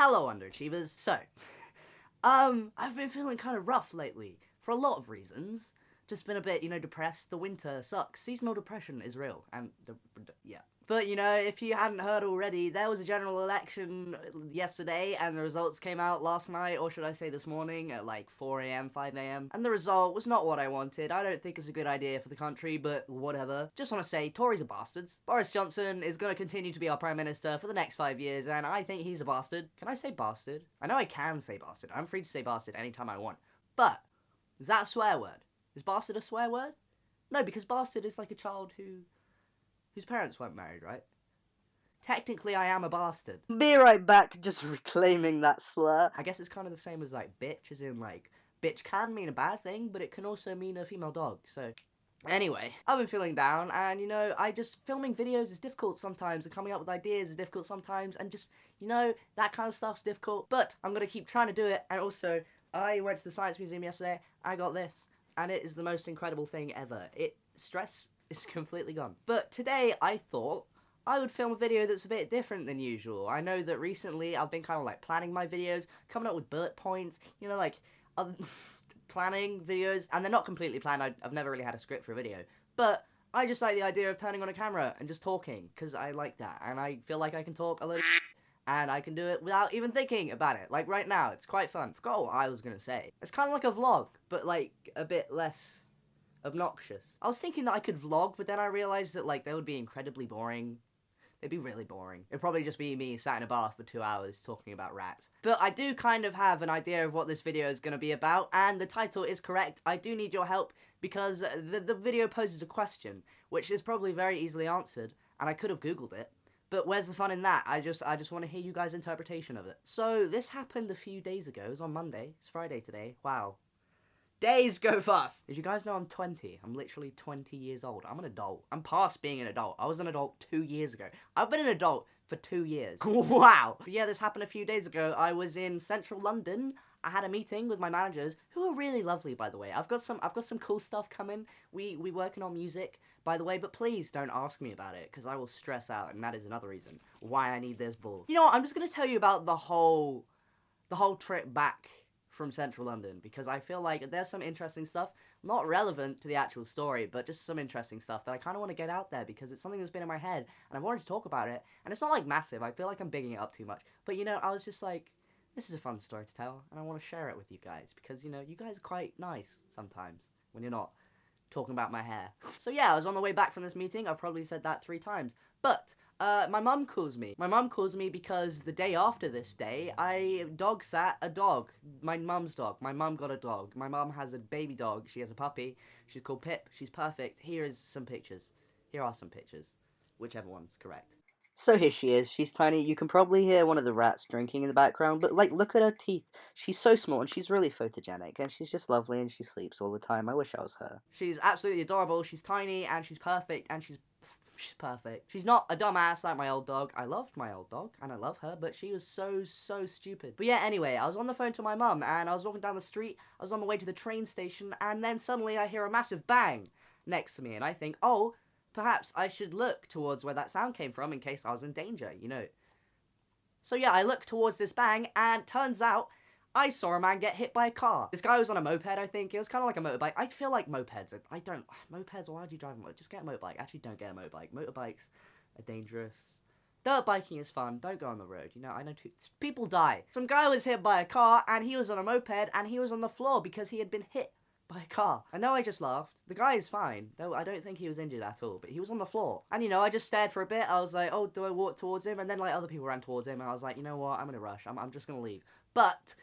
Hello, underachievers. So, I've been feeling kind of rough lately for a lot of reasons. Just been a bit, depressed. The winter sucks. Seasonal depression is real, and yeah. But, if you hadn't heard already, there was a general election yesterday, and the results came out last night, or should I say this morning, at like 4 a.m., 5 a.m. And the result was not what I wanted. I don't think it's a good idea for the country, but whatever. Just want to say, Tories are bastards. Boris Johnson is going to continue to be our Prime Minister for the next 5 years, and I think he's a bastard. Can I say bastard? I know I can say bastard. I'm free to say bastard anytime I want. But, is that a swear word? Is bastard a swear word? No, because bastard is like a child whose parents weren't married, right? Technically, I am a bastard. Be right back, just reclaiming that slur. I guess it's kind of the same as, like, bitch, as in, like, bitch can mean a bad thing, but it can also mean a female dog, so... Anyway, I've been feeling down, and, filming videos is difficult sometimes, and coming up with ideas is difficult sometimes, and just, that kind of stuff's difficult, but I'm gonna keep trying to do it, and also, I went to the Science Museum yesterday, I got this, and it is the most incredible thing ever. Stress is completely gone. But today, I thought I would film a video that's a bit different than usual. I know that recently I've been kind of like planning my videos, coming up with bullet points, planning videos, and they're not completely planned. I've never really had a script for a video, but I just like the idea of turning on a camera and just talking, because I like that, and I feel like I can talk a little and I can do it without even thinking about it. Like right now, it's quite fun. Forgot what I was gonna say. It's kind of like a vlog, but like a bit less obnoxious. I was thinking that I could vlog, but then I realized that like they would be incredibly boring. They'd be really boring. It'd probably just be me sat in a bath for 2 hours talking about rats. But I do kind of have an idea of what this video is going to be about, and the title is correct. I do need your help, because the video poses a question, which is probably very easily answered, and I could have Googled it. But where's the fun in that? I just want to hear you guys' interpretation of it. So, this happened a few days ago. It was on Monday. It's Friday today. Wow. Days go fast! Did you guys know I'm 20? I'm literally 20 years old. I'm an adult. I'm past being an adult. I was an adult 2 years ago. I've been an adult for 2 years. Wow! But yeah, this happened a few days ago. I was in central London. I had a meeting with my managers, who are really lovely, by the way. I've got some cool stuff coming. We working on music, by the way, but please don't ask me about it, because I will stress out, and that is another reason why I need this ball. You know what, I'm just going to tell you about the whole trip back from central London, because I feel like there's some interesting stuff, not relevant to the actual story, but just some interesting stuff that I kind of want to get out there, because it's something that's been in my head, and I've wanted to talk about it, and it's not like massive. I feel like I'm bigging it up too much, but I was just like, this is a fun story to tell, and I want to share it with you guys, because, you guys are quite nice sometimes, when you're not talking about my hair. So yeah, I was on the way back from this meeting. I've probably said that 3 times, but my mum calls me. My mum calls me because the day after this day, I dog sat a dog. My mum's dog. My mum got a dog. My mum has a baby dog. She has a puppy. She's called Pip. She's perfect. Here are some pictures. Whichever one's correct. So here she is. She's tiny. You can probably hear one of the rats drinking in the background, but like, look at her teeth. She's so small, and she's really photogenic, and she's just lovely, and she sleeps all the time. I wish I was her. She's absolutely adorable. She's tiny, and she's perfect, and she's perfect. She's not a dumbass like my old dog. I loved my old dog, and I love her, but she was so stupid. But yeah, anyway, I was on the phone to my mum, and I was walking down the street. I was on the way to the train station, and then suddenly I hear a massive bang next to me, and I think, oh, perhaps I should look towards where that sound came from in case I was in danger, So yeah, I looked towards this bang, and turns out I saw a man get hit by a car. This guy was on a moped, I think. It was kind of like a motorbike. I feel like mopeds, mopeds, why do you drive them? Just get a motorbike. Actually, don't get a motorbike. Motorbikes are dangerous. Dirt biking is fun. Don't go on the road. I know people die. Some guy was hit by a car, and he was on a moped, and he was on the floor because he had been hit by a car. I know I just laughed. The guy is fine, though I don't think he was injured at all, but he was on the floor. And I just stared for a bit. I was like, oh, do I walk towards him? And then like other people ran towards him, and I was like, you know what, I'm gonna rush. I'm just gonna leave. But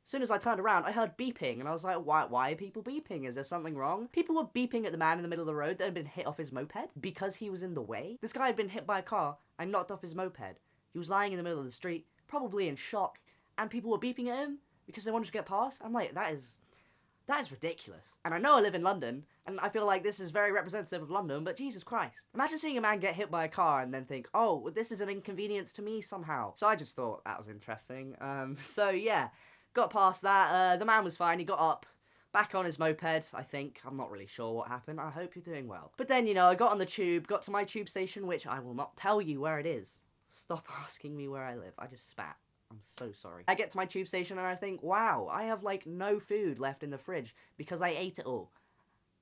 as soon as I turned around, I heard beeping, and I was like, why are people beeping? Is there something wrong? People were beeping at the man in the middle of the road that had been hit off his moped because he was in the way. This guy had been hit by a car and knocked off his moped. He was lying in the middle of the street, probably in shock, and people were beeping at him because they wanted to get past. I'm like, that is ridiculous. And I know I live in London, and I feel like this is very representative of London, but Jesus Christ. Imagine seeing a man get hit by a car and then think, oh, well, this is an inconvenience to me somehow. So I just thought that was interesting. So yeah, got past that. The man was fine. He got up, back on his moped, I think. I'm not really sure what happened. I hope you're doing well. But then, I got on the tube, got to my tube station, which I will not tell you where it is. Stop asking me where I live. I just spat. I'm so sorry. I get to my tube station and I think, wow, I have like no food left in the fridge because I ate it all.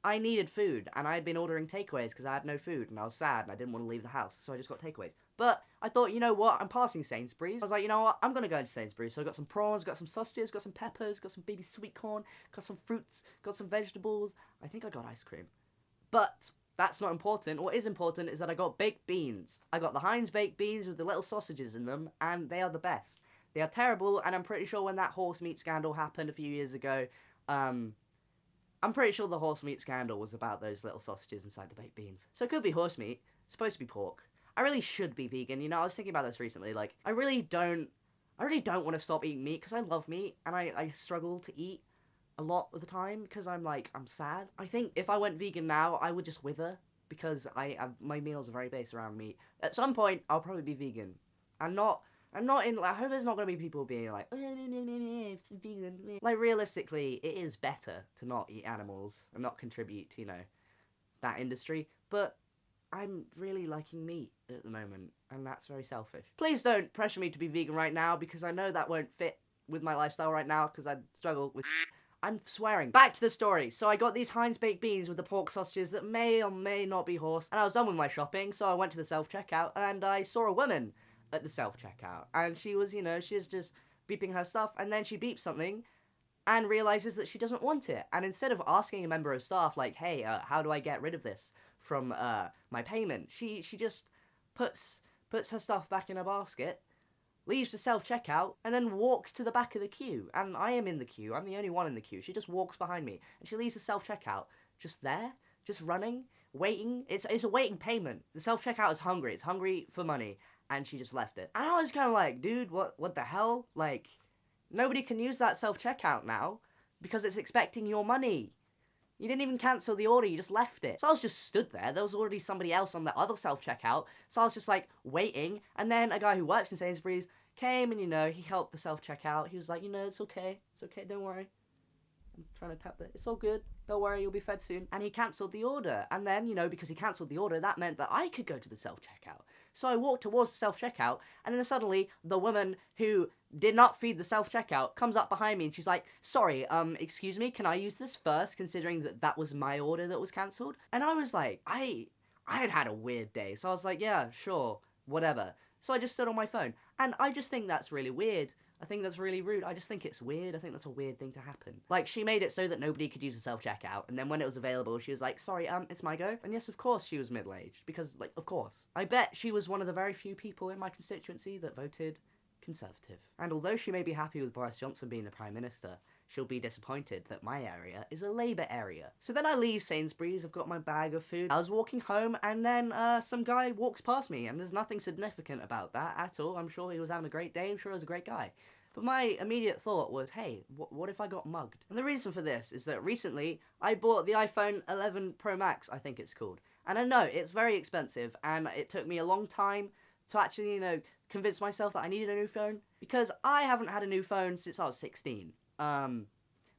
I needed food, and I had been ordering takeaways because I had no food, and I was sad, and I didn't want to leave the house, so I just got takeaways. But I thought, you know what, I'm passing Sainsbury's. I was like, you know what, I'm going to go into Sainsbury's. So I got some prawns, got some sausages, got some peppers, got some baby sweet corn, got some fruits, got some vegetables. I think I got ice cream. But that's not important. What is important is that I got baked beans. I got the Heinz baked beans with the little sausages in them, and they are the best. They are terrible, and I'm pretty sure when that horse meat scandal happened a few years ago, I'm pretty sure the horse meat scandal was about those little sausages inside the baked beans. So it could be horse meat. It's supposed to be pork. I really should be vegan. You know, I was thinking about this recently. Like, I really don't want to stop eating meat because I love meat and I struggle to eat a lot of the time because I'm sad. I think if I went vegan now, I would just wither because my meals are very based around meat. At some point, I'll probably be vegan. I'm not in. I hope there's not going to be people being like, vegan. Like, realistically, it is better to not eat animals and not contribute to, that industry. But I'm really liking meat at the moment, and that's very selfish. Please don't pressure me to be vegan right now, because I know that won't fit with my lifestyle right now, because I'd struggle with. I'm swearing. Back to the story. So I got these Heinz baked beans with the pork sausages that may or may not be horse, and I was done with my shopping, so I went to the self-checkout, and I saw a woman at the self-checkout, and she was, she's just beeping her stuff, and then she beeps something and realizes that she doesn't want it, and instead of asking a member of staff like, hey, how do I get rid of this from my payment, she just puts her stuff back in her basket, leaves the self-checkout, and then walks to the back of the queue, and I am in the queue, I'm the only one in the queue. She just walks behind me, and she leaves the self-checkout just there, just running, waiting. It's a waiting payment. The self-checkout is hungry, it's hungry for money, and she just left it. And I was kind of like, dude, what the hell? Like, nobody can use that self-checkout now because it's expecting your money. You didn't even cancel the order, you just left it. So I was just stood there. There was already somebody else on the other self-checkout. So I was just like waiting. And then a guy who works in Sainsbury's came and, he helped the self-checkout. He was like, it's okay. It's okay, don't worry. I'm trying to tap that. It's all good. Don't worry, you'll be fed soon. And he cancelled the order. And then, because he cancelled the order, that meant that I could go to the self-checkout. So I walked towards the self-checkout, and then suddenly the woman who did not feed the self-checkout comes up behind me, and she's like, sorry, excuse me, can I use this first, considering that was my order that was cancelled? And I was like, I had a weird day, so I was like, yeah, sure, whatever. So I just stood on my phone, and I just think that's really weird. I think that's really rude. I just think it's weird. I think that's a weird thing to happen. Like, she made it so that nobody could use the self-checkout, and then when it was available, she was like, sorry, it's my go. And yes, of course she was middle-aged, because, of course. I bet she was one of the very few people in my constituency that voted Conservative. And although she may be happy with Boris Johnson being the Prime Minister, she'll be disappointed that my area is a Labour area. So then I leave Sainsbury's, I've got my bag of food. I was walking home, and then some guy walks past me, and there's nothing significant about that at all. I'm sure he was having a great day, I'm sure he was a great guy. But my immediate thought was, hey, what if I got mugged? And the reason for this is that recently I bought the iPhone 11 Pro Max, I think it's called. And I know it's very expensive, and it took me a long time to actually, convince myself that I needed a new phone, because I haven't had a new phone since I was 16. My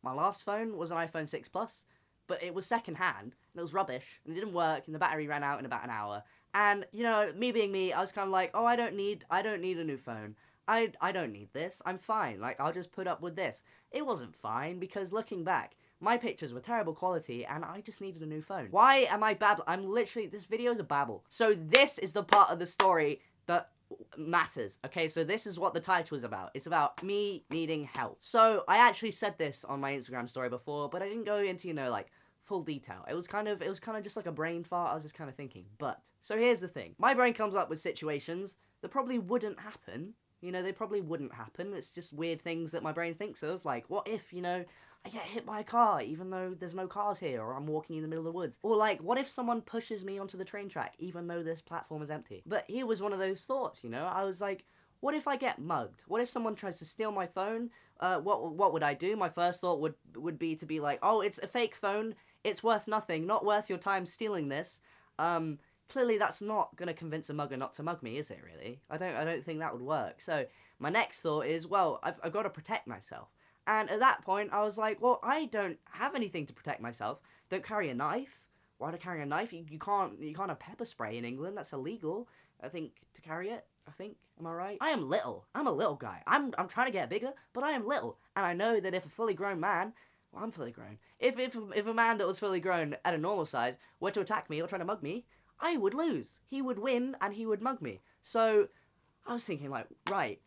last phone was an iPhone 6 Plus, but it was second-hand, and it was rubbish, and it didn't work, and the battery ran out in about an hour. And, me being me, I was kind of like, oh, I don't need a new phone. I don't need this. I'm fine. Like, I'll just put up with this. It wasn't fine, because looking back, my pictures were terrible quality, and I just needed a new phone. Why am I babbling? This video is a babble. So this is the part of the story that matters. Okay, so this is what the title is about. It's about me needing help. So I actually said this on my Instagram story before, but I didn't go into, full detail. It was kind of just like a brain fart. I was just kind of thinking. But, so here's the thing. My brain comes up with situations that probably wouldn't happen. They probably wouldn't happen. It's just weird things that my brain thinks of. Like, what if, I get hit by a car even though there's no cars here, or I'm walking in the middle of the woods? Or, like, what if someone pushes me onto the train track even though this platform is empty? But here was one of those thoughts, I was like, what if I get mugged? What if someone tries to steal my phone? What would I do? My first thought would be to be like, oh, it's a fake phone. It's worth nothing. Not worth your time stealing this. Clearly that's not going to convince a mugger not to mug me, is it, really? I don't think that would work. So my next thought is, well, I've got to protect myself. And at that point, I was like, well, I don't have anything to protect myself. Don't carry a knife. Why do I carry a knife? You can't have pepper spray in England. That's illegal, I think, to carry it. I think. Am I right? I am little. I'm a little guy. I'm trying to get bigger, but I am little. And I know that if a fully grown man, well, I'm fully grown. If a man that was fully grown at a normal size were to attack me or try to mug me, I would lose. He would win and he would mug me. So I was thinking like, right,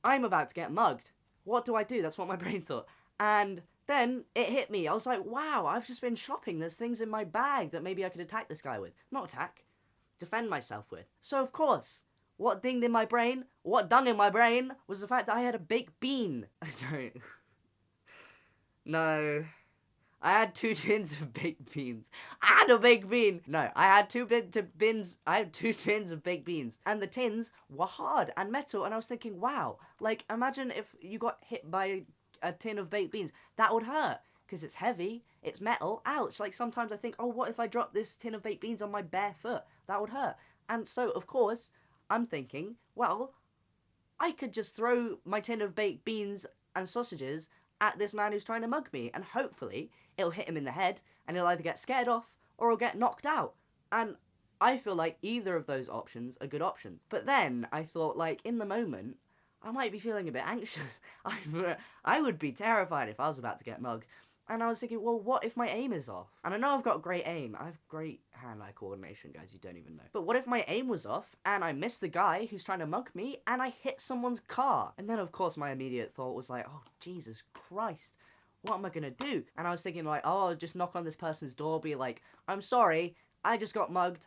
I'm about to get mugged. What do I do? That's what my brain thought. And then it hit me. I was like, wow, I've just been shopping. There's things in my bag that maybe I could attack this guy with. Not attack. Defend myself with. So of course, what dinged in my brain, what dung in my brain, was the fact that I had a baked bean. I don't... No. I had 2 tins of baked beans. I had a baked bean! No, I had 2 tins of baked beans. And the tins were hard and metal, and I was thinking, wow, like, imagine if you got hit by a tin of baked beans. That would hurt, because it's heavy, it's metal, ouch. Like, sometimes I think, oh, what if I drop this tin of baked beans on my bare foot? That would hurt. And so, of course, I'm thinking, well, I could just throw my tin of baked beans and sausages at this man who's trying to mug me, and hopefully it'll hit him in the head, and he'll either get scared off, or he'll get knocked out. And I feel like either of those options are good options. But then I thought, like, in the moment, I might be feeling a bit anxious. I would be terrified if I was about to get mugged. And I was thinking, well, what if my aim is off? And I know I've got great aim. I have great hand-eye coordination, guys, you don't even know. But what if my aim was off, and I missed the guy who's trying to mug me, and I hit someone's car? And then, of course, my immediate thought was like, oh, Jesus Christ, what am I gonna do? And I was thinking, like, oh, I'll just knock on this person's door, be like, I'm sorry, I just got mugged.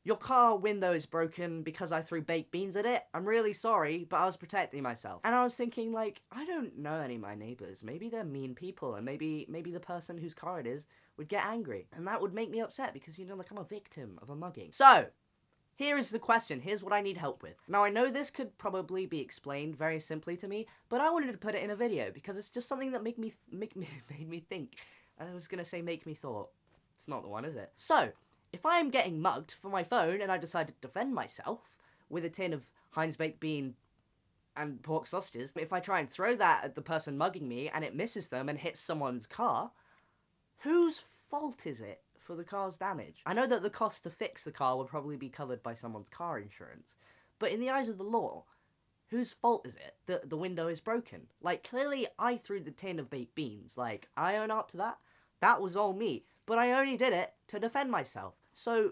Your car window is broken because I threw baked beans at it. I'm really sorry, but I was protecting myself. And I was thinking, like, I don't know any of my neighbors. Maybe they're mean people, and maybe the person whose car it is would get angry. And that would make me upset because, you know, like, I'm a victim of a mugging. So, here is the question. Here's what I need help with. Now, I know this could probably be explained very simply to me, but I wanted to put it in a video because it's just something that made me think. I was gonna say make me thought. It's not the one, is it? So, if I am getting mugged for my phone and I decide to defend myself with a tin of Heinz baked bean and pork sausages, if I try and throw that at the person mugging me and it misses them and hits someone's car, whose fault is it for the car's damage? I know that the cost to fix the car would probably be covered by someone's car insurance, but in the eyes of the law, whose fault is it that the window is broken? Like, clearly I threw the tin of baked beans. Like, I own up to that. That was all me. But I only did it to defend myself. So,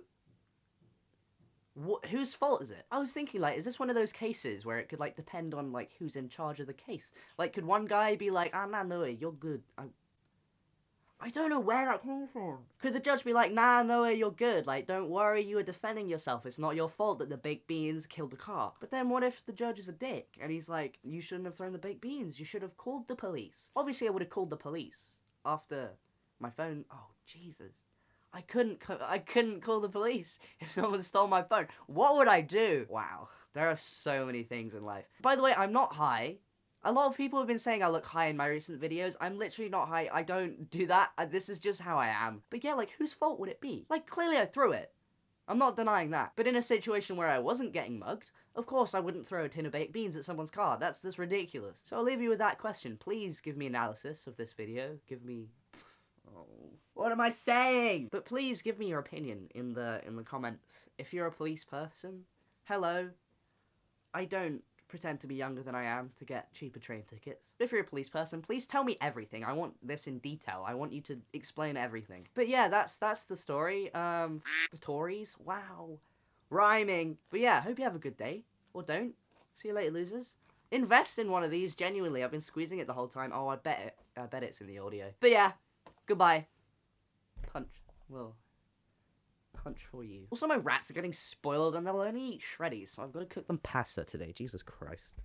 whose fault is it? I was thinking, like, is this one of those cases where it could, like, depend on, like, who's in charge of the case? Like, could one guy be like, ah, nah, no, you're good. I don't know where that came from. Could the judge be like, nah, no, you're good. Like, don't worry, you were defending yourself. It's not your fault that the baked beans killed the car. But then what if the judge is a dick? And he's like, you shouldn't have thrown the baked beans. You should have called the police. Obviously, I would have called the police after my phone. Oh, Jesus. I couldn't call the police if someone stole my phone. What would I do? Wow, there are so many things in life. By the way, I'm not high. A lot of people have been saying I look high in my recent videos. I'm literally not high. I don't do that. This is just how I am. But yeah, like, whose fault would it be? Like, clearly I threw it. I'm not denying that. But in a situation where I wasn't getting mugged, of course I wouldn't throw a tin of baked beans at someone's car. That's ridiculous. So I'll leave you with that question. Please give me analysis of this video. Give me... Oh, what am I saying? But please give me your opinion in the comments. If you're a police person, hello. I don't pretend to be younger than I am to get cheaper train tickets. But if you're a police person, please tell me everything. I want this in detail. I want you to explain everything. But yeah, that's the story. The Tories. Wow. Rhyming. But yeah, hope you have a good day. Or don't. See you later, losers. Invest in one of these, genuinely. I've been squeezing it the whole time. Oh, I bet it's in the audio. But yeah. Goodbye. Punch. Well, punch for you. Also, my rats are getting spoiled and they'll only eat shreddies, so I've got to cook them pasta today. Jesus Christ.